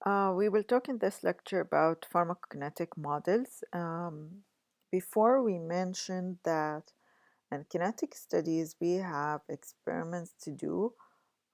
We will talk in this lecture about pharmacokinetic models. Before we mentioned that in kinetic studies we have experiments to do,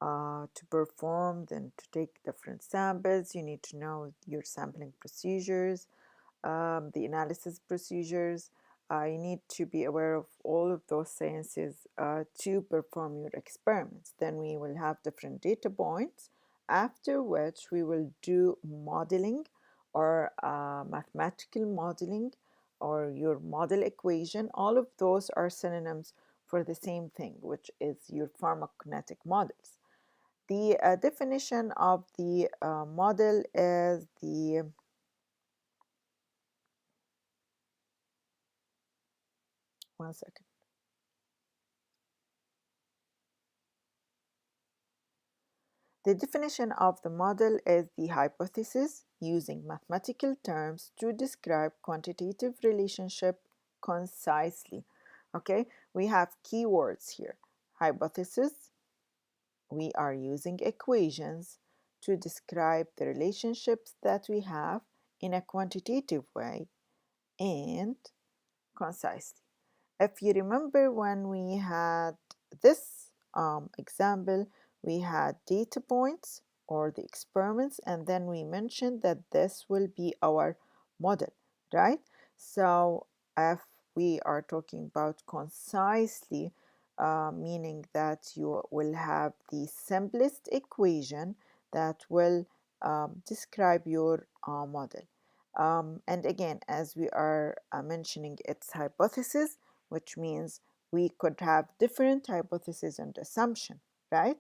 to perform, then to take different samples. You need to know your sampling procedures, the analysis procedures. You need to be aware of all of those sciences to perform your experiments. Then we will have different data points, after which we will do modeling or mathematical modeling or your model equation. All of those are synonyms for the same thing, which is your pharmacokinetic models. The definition of the model is one second. The definition of the model is the hypothesis using mathematical terms to describe quantitative relationship concisely. Okay, we have keywords here. Hypothesis, we are using equations to describe the relationships that we have in a quantitative way and concisely. If you remember when we had this example, we had data points or the experiments, and then we mentioned that this will be our model, right? So if we are talking about concisely, meaning that you will have the simplest equation that will describe your model. And again, as we are mentioning its hypothesis, which means we could have different hypotheses and assumption, right?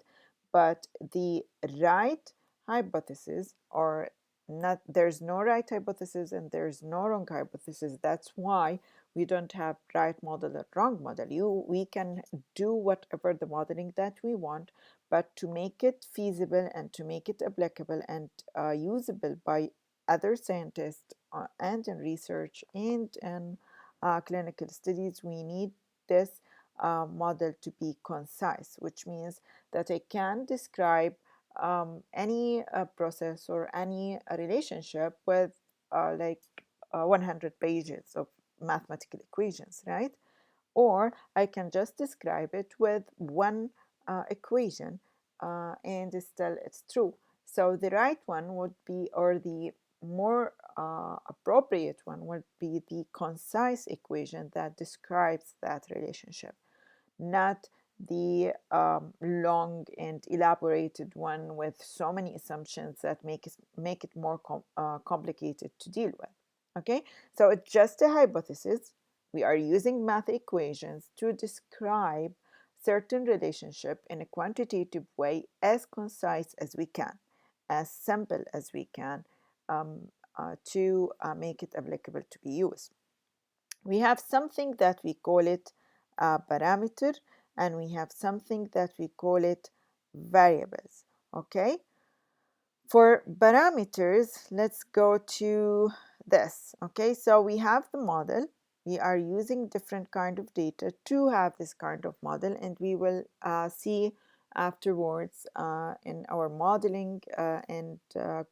But the right hypothesis, or not, there's no right hypothesis and there's no wrong hypothesis. That's why we don't have right model or wrong model. We can do whatever the modeling that we want, but to make it feasible and to make it applicable and usable by other scientists and in research and in clinical studies, we need this model to be concise, which means that I can describe any process or any relationship with like 100 pages of mathematical equations, right? Or I can just describe it with one equation and still it's true. So the right one would be, or the more appropriate one would be the concise equation that describes that relationship, not the long and elaborated one with so many assumptions that make it more complicated to deal with. Okay, so it's just a hypothesis. We are using math equations to describe certain relationship in a quantitative way, as concise as we can, as simple as we can, to make it applicable to be used. We have something that we call it a parameter, and we have something that we call it variables. Okay, for parameters, let's go to this. Okay, so we have the model. We are using different kind of data to have this kind of model, and we will see afterwards in our modeling and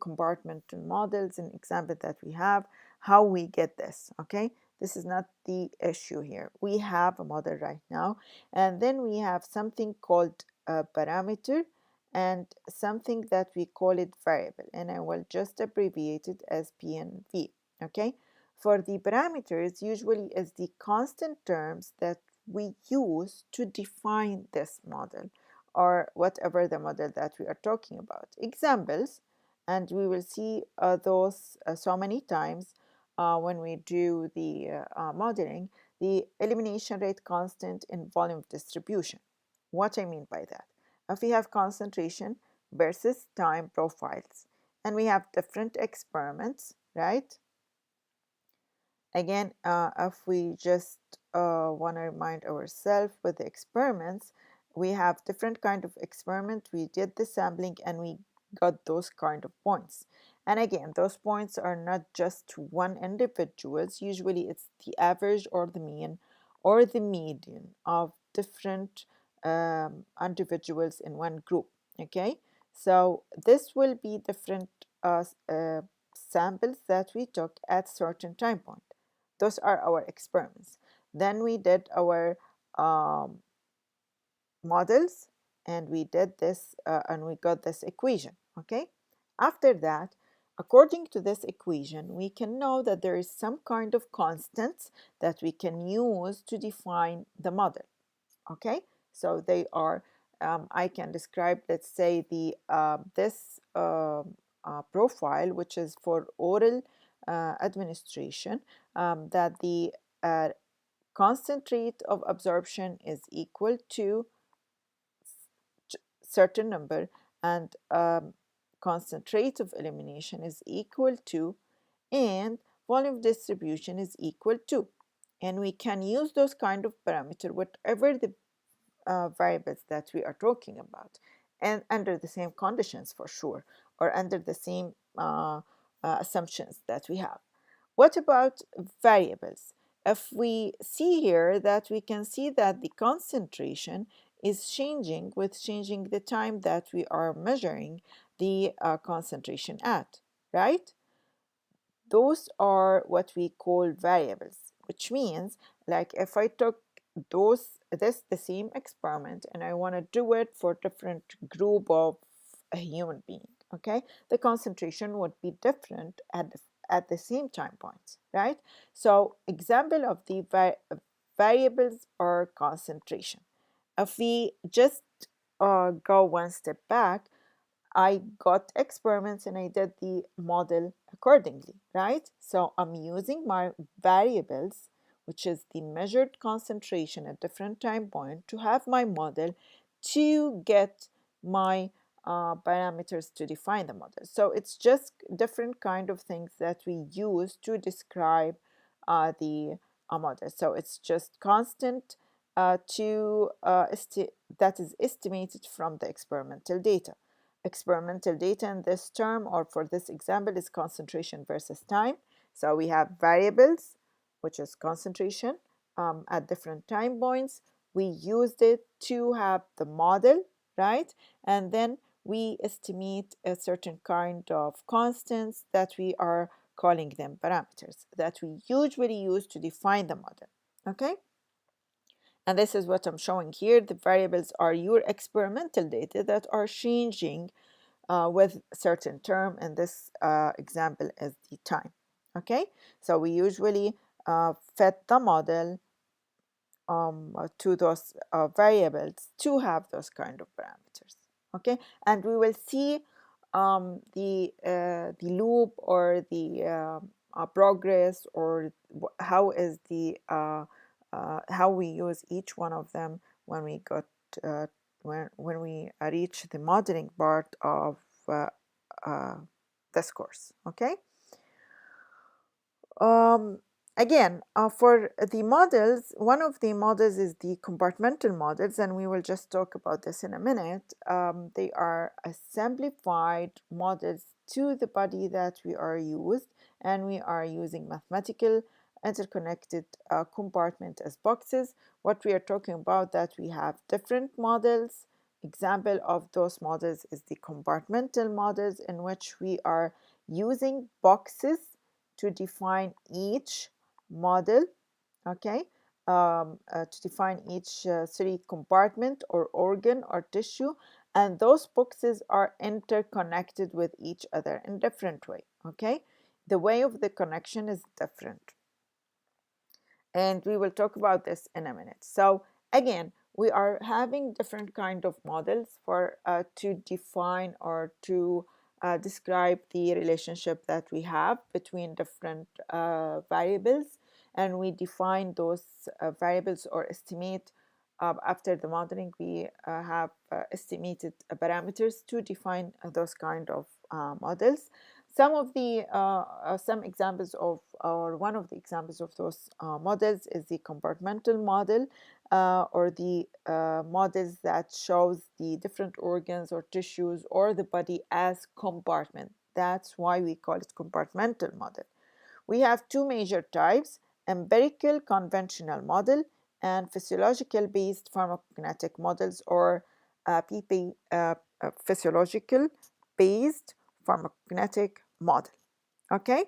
compartmental models and example that we have how we get this. Okay, this is not the issue here. We have a model right now, and then we have something called a parameter and something that we call it variable, and I will just abbreviate it as P and V. Okay, for the parameters usually is the constant terms that we use to define this model or whatever the model that we are talking about. Examples, and we will see those so many times when we do the modeling, the elimination rate constant in volume distribution. What I mean by that, if we have concentration versus time profiles and we have different experiments, right? Again, if we just want to remind ourselves with the experiments, we have different kind of experiment. We did the sampling and we got those kind of points. And again, those points are not just one individuals. Usually it's the average or the mean or the median of different individuals in one group. Okay, so this will be different samples that we took at certain time point. Those are our experiments. Then we did our models, and we did this and we got this equation. Okay, after that, according to this equation, we can know that there is some kind of constants that we can use to define the model. Okay, so they are I can describe, let's say, the this profile, which is for oral administration, that the constant rate of absorption is equal to certain number, and constant rate of elimination is equal to, and volume distribution is equal to. And we can use those kind of parameter, whatever the variables that we are talking about, and under the same conditions for sure, or under the same assumptions that we have. What about variables? If we see here that we can see that the concentration is changing with changing the time that we are measuring the concentration at, right? Those are what we call variables, which means, like, if I took the same experiment and I want to do it for different group of a human being, okay, the concentration would be different at the same time points, right? So example of the variables are concentration. If we just go one step back, I got experiments and I did the model accordingly, right? So I'm using my variables, which is the measured concentration at different time point, to have my model to get my parameters to define the model. So it's just different kind of things that we use to describe the model. So it's just constant that is estimated from the experimental data. Experimental data in this term, or for this example, is concentration versus time. So we have variables, which is concentration at different time points. We used it to have the model, right? And then we estimate a certain kind of constants that we are calling them parameters that we usually use to define the model. Okay? And this is what I'm showing here. The variables are your experimental data that are changing with certain term, and this example is the time. Okay, so we usually fit the model to those variables to have those kind of parameters. Okay, and we will see the loop, or the progress, or how is the how we use each one of them when we got when we reach the modeling part of uh, uh, this course. Okay. Um, Again, for the models, one of the models is the compartmental models, and we will just talk about this in a minute. They are simplified models to the body that we are used, and we are using mathematical interconnected compartment as boxes. What we are talking about, that we have different models. Example of those models is the compartmental models, in which we are using boxes to define each model, okay, to define each compartment or organ or tissue, and those boxes are interconnected with each other in different way. Okay, the way of the connection is different, and we will talk about this in a minute. So again, we are having different kind of models for to define or to describe the relationship that we have between different variables, and we define those variables, or estimate after the modeling. We have estimated parameters to define those kind of models. Some of the some examples of, or one of the examples of those models is the compartmental model, or the models that shows the different organs or tissues or the body as compartment. That's why we call it compartmental model. We have two major types: empirical conventional model and physiological based pharmacokinetic models, or physiological based pharmacokinetic model. Okay?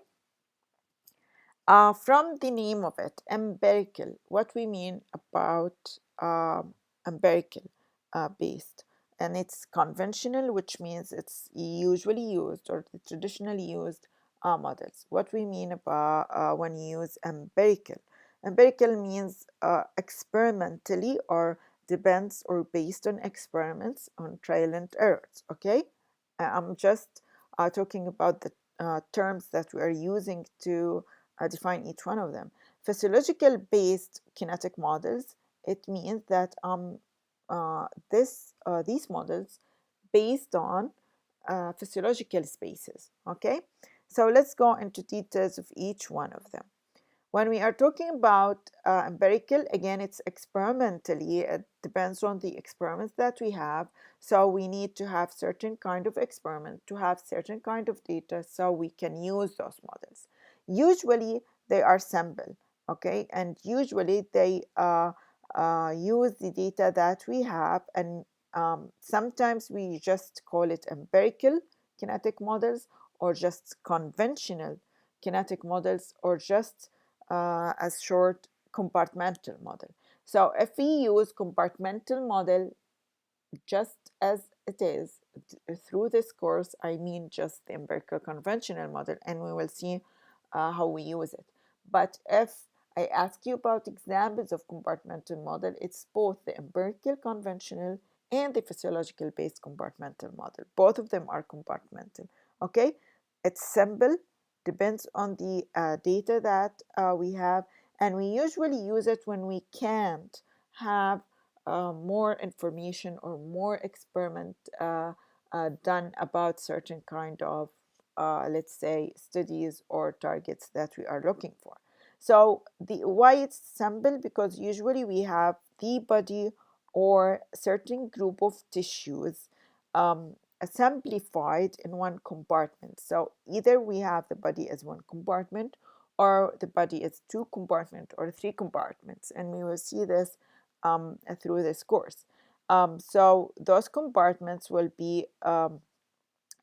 From the name of it, empirical, what we mean about empirical based, and it's conventional, which means it's usually used or the traditionally used models. What we mean about when you use empirical, empirical means experimentally or depends or based on experiments on trial and errors. Okay, I'm just talking about the terms that we are using to define each one of them. Physiological based kinetic models, it means that these models based on physiological spaces. Okay, so let's go into details of each one of them. When we are talking about empirical, again, it's experimentally. It depends on the experiments that we have. So we need to have certain kind of experiment to have certain kind of data so we can use those models. Usually they are sample, okay? And usually they use the data that we have, and sometimes we just call it empirical kinetic models or just conventional kinetic models or just as short compartmental model. So if we use compartmental model just as it is through this course, I mean just the empirical conventional model, and we will see how we use it. But if I ask you about examples of compartmental model, it's both the empirical conventional and the physiological based compartmental model. Both of them are compartmental. Okay, it's simple, depends on the data that we have, and we usually use it when we can't have more information or more experiment done about certain kind of let's say studies or targets that we are looking for. So the why it's simple, because usually we have the body or certain group of tissues simplified in one compartment. So either we have the body as one compartment, or the body is two compartments or three compartments, and we will see this through this course. So those compartments will be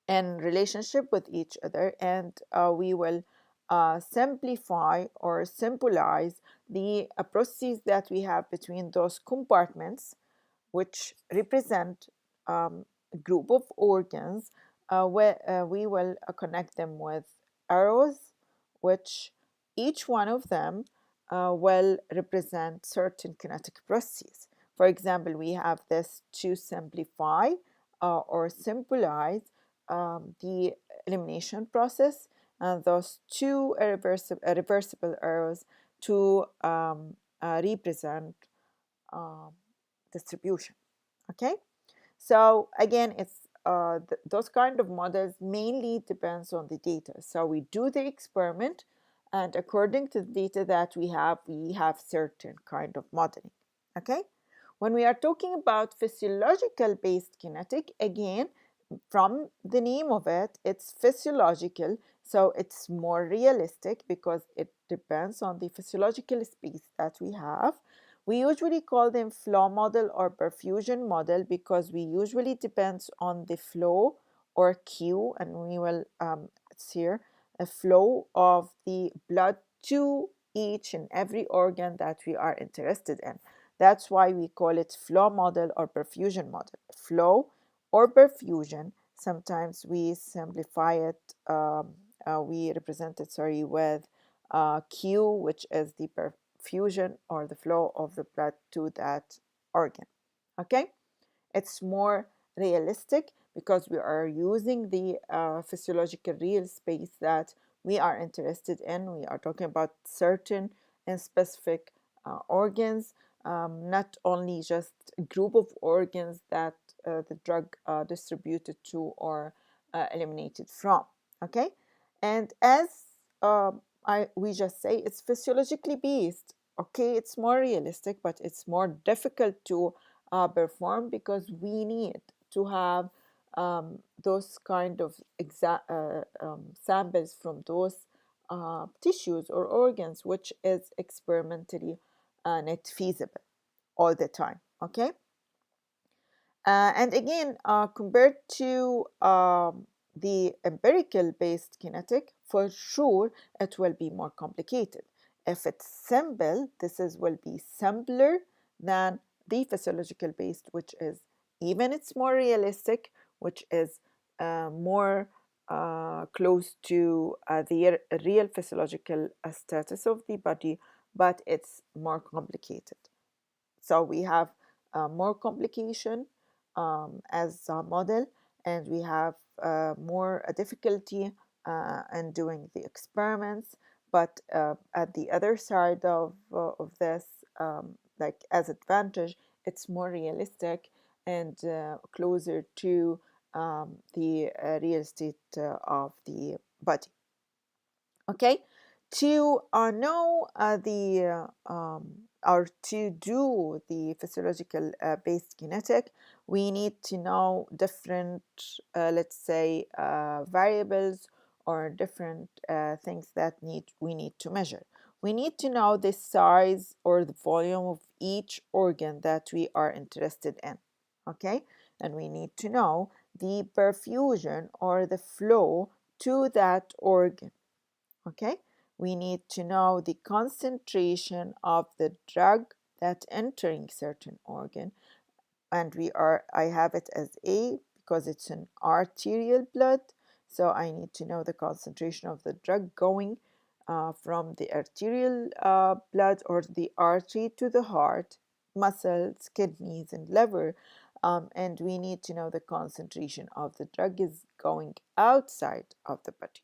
in relationship with each other, and we will simplify or symbolize the processes that we have between those compartments, which represent a group of organs, where we will connect them with arrows, which each one of them will represent certain kinetic processes. For example, we have this to simplify or symbolize the elimination process, and those two reversible arrows to represent um, distribution. Okay, so again, it's those kind of models mainly depends on the data. So we do the experiment, and according to the data that we have certain kind of modeling. Okay, when we are talking about physiological based kinetic, again, from the name of it, it's physiological, so it's more realistic because it depends on the physiological space that we have. We usually call them flow model or perfusion model because we usually depends on the flow or Q, and we will it's here a flow of the blood to each and every organ that we are interested in. That's why we call it flow model or perfusion model. Flow or perfusion. Sometimes we simplify it. We represent it, sorry, with Q, which is the perfusion or the flow of the blood to that organ. Okay, it's more realistic because we are using the physiological real space that we are interested in. We are talking about certain and specific organs, not only just a group of organs that the drug distributed to or eliminated from. Okay, and as we just say, it's physiologically based. Okay, it's more realistic, but it's more difficult to perform because we need to have those kind of samples from those tissues or organs, which is experimentally not feasible all the time. Okay, and again, compared to the empirical based kinetic, for sure it will be more complicated. If it's simple, will be simpler than the physiological based, which is even it's more realistic, which is more close to the real physiological status of the body, but it's more complicated. So we have more complication as a model, and we have more difficulty in doing the experiments. But at the other side of this, like as advantage, it's more realistic and closer to the real state of the body. Okay, to know the or to do the physiological based kinetic, we need to know different, let's say, variables or different things that we need to measure. We need to know the size or the volume of each organ that we are interested in. Okay, and we need to know the perfusion or the flow to that organ. Okay, we need to know the concentration of the drug that entering certain organ, and I have it as A because it's an arterial blood, so I need to know the concentration of the drug going from the arterial blood or the artery to the heart, muscles, kidneys, and liver. And we need to know the concentration of the drug is going outside of the body.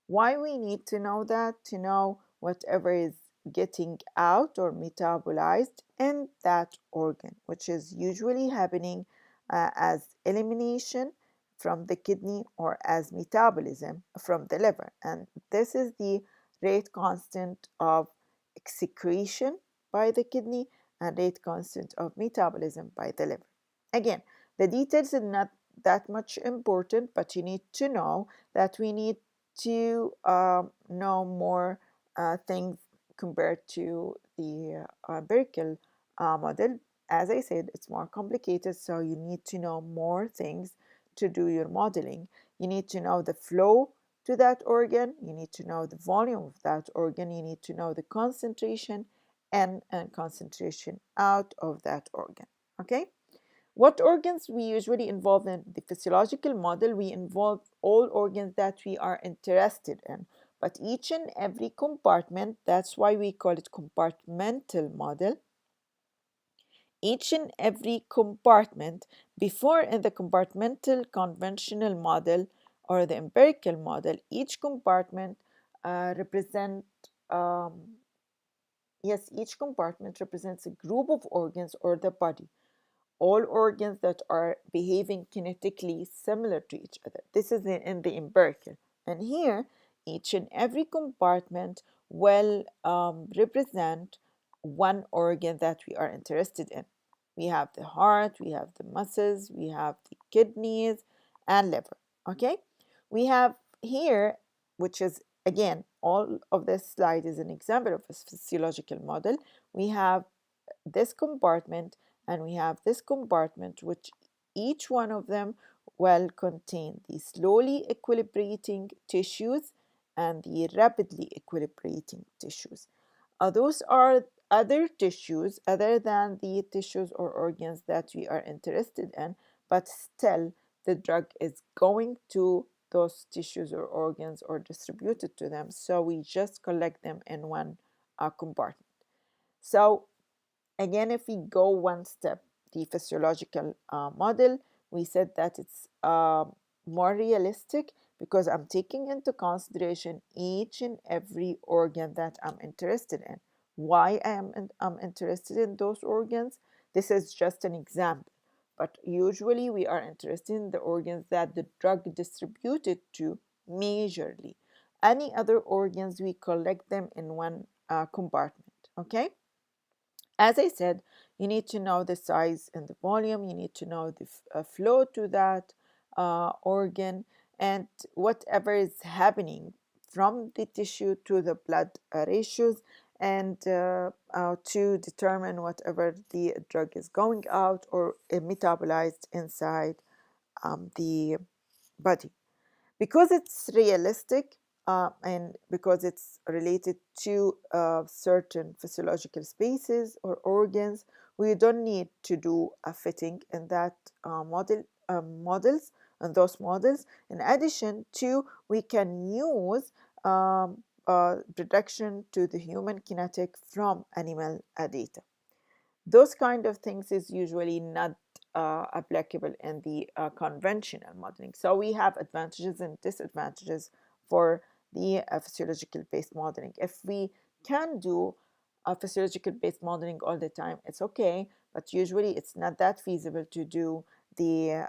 Why we need to know that? To know whatever is getting out or metabolized in that organ, which is usually happening as elimination from the kidney or as metabolism from the liver. And this is the rate constant of excretion by the kidney and rate constant of metabolism by the liver. Again, the details are not that much important, but you need to know that we need to know more things compared to the empirical model. As I said, it's more complicated, so you need to know more things to do your modeling. You need to know the flow to that organ, you need to know the volume of that organ, you need to know the concentration and concentration out of that organ. Okay? What organs we usually involve in the physiological model? We involve all organs that we are interested in, but each and every compartment, that's why we call it compartmental model. Each and every compartment, before in the compartmental conventional model or the empirical model, each compartment represent yes, each compartment represents a group of organs or the body, all organs that are behaving kinetically similar to each other. This is in the empirical. And here, each and every compartment will represent one organ that we are interested in. We have the heart, we have the muscles, we have the kidneys, and liver. Okay? We have here, which is again, all of this slide is an example of a physiological model. We have this compartment and we have this compartment, which each one of them will contain the slowly equilibrating tissues and the rapidly equilibrating tissues. Those are other tissues other than the tissues or organs that we are interested in, but still the drug is going to those tissues or organs or distributed to them. So we just collect them in one compartment. So again, if we go one step, the physiological model, we said that it's more realistic because I'm taking into consideration each and every organ that I'm interested in. Why I'm interested in those organs? This is just an example. But usually we are interested in the organs that the drug distributed to majorly. Any other organs, we collect them in one compartment. Okay? As I said, you need to know the size and the volume, you need to know the flow to that organ, and whatever is happening from the tissue to the blood ratios, and to determine whatever the drug is going out or metabolized inside the body. Because it's realistic and because it's related to certain physiological spaces or organs, we don't need to do a fitting in that models and those models. In addition to, we can use prediction to the human kinetic from animal data. Those kind of things is usually not applicable in the conventional modeling. So we have advantages and disadvantages for the physiological based modeling. If we can do physiological based modeling all the time, it's okay, but usually it's not that feasible to do the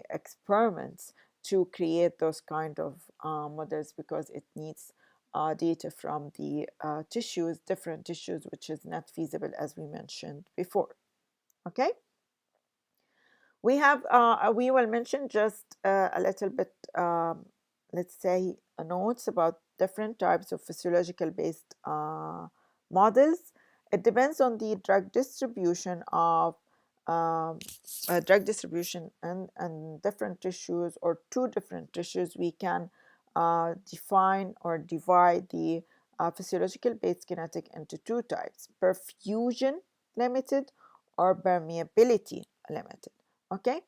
experiments to create those kind of models, because it needs data from the tissues, different tissues, which is not feasible as we mentioned before. Okay, we will mention just a little bit, let's say, notes about different types of physiological based models. It depends on the drug distribution of drug distribution and different tissues, or two different tissues. We can define or divide the physiological based kinetic into two types: perfusion limited or permeability limited. Okay,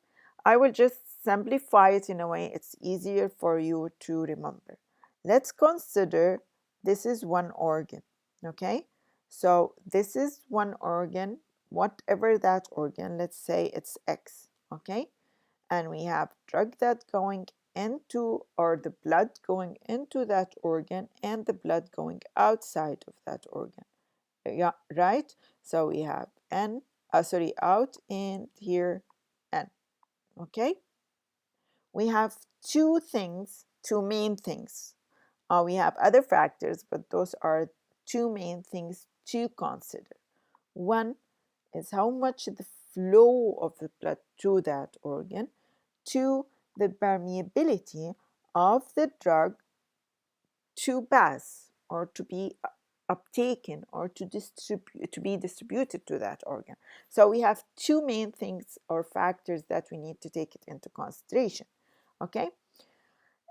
I will just simplify it in a way it's easier for you to remember. Let's consider this is one organ. Okay, so this is one organ, whatever that organ, let's say it's X. Okay, and we have drug that going into, or the blood going into that organ, and the blood going outside of that organ. Yeah, right. So we have N, out, and here N. Okay, we have two main things. We have other factors, but those are two main things to consider. One is how much the flow of the blood to that organ. Two, the permeability of the drug to pass, or to be uptaken, or to be distributed to that organ. So we have two main things or factors that we need to take it into consideration. Okay,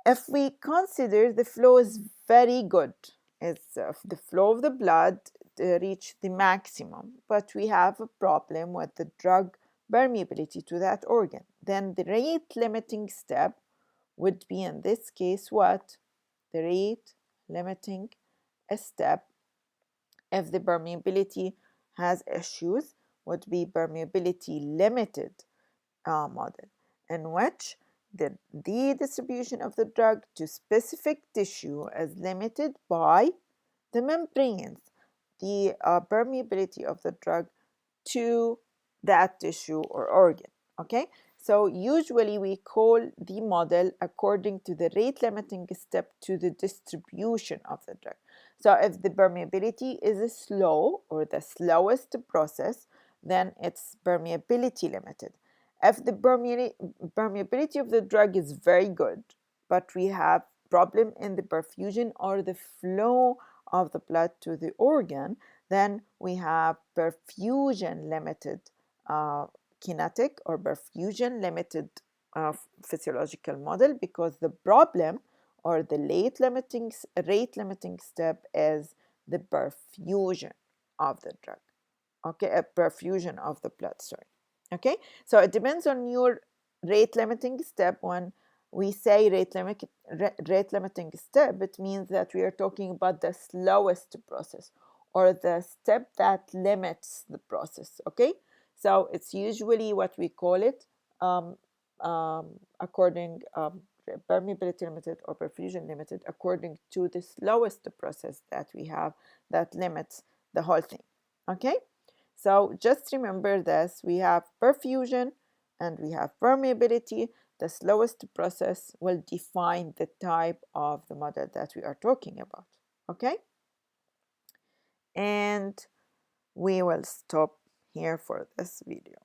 if we consider the flow is very good, it's the flow of the blood reach the maximum, but we have a problem with the drug permeability to that organ, then the rate limiting step would be, in this case, what? The rate limiting step, if the permeability has issues, would be permeability limited model, in which the distribution of the drug to specific tissue is limited by the membranes, the permeability of the drug to that tissue or organ. Okay, so usually we call the model according to the rate limiting step to the distribution of the drug. So if the permeability is slow, or the slowest process, then it's permeability limited. If the permeability of the drug is very good, but we have problem in the perfusion or the flow of the blood to the organ, then we have perfusion limited kinetic, or perfusion limited physiological model, because the problem or the rate limiting step is the perfusion of the drug. Okay, a perfusion of the blood, sorry. Okay, so it depends on your rate limiting step. When we say rate limiting step, it means that we are talking about the slowest process, or the step that limits the process. Okay, so it's usually what we call it according permeability limited or perfusion limited, according to the slowest process that we have that limits the whole thing. Okay, so just remember this: we have perfusion and we have permeability. The slowest process will define the type of the model that we are talking about. Okay, and we will stop here for this video.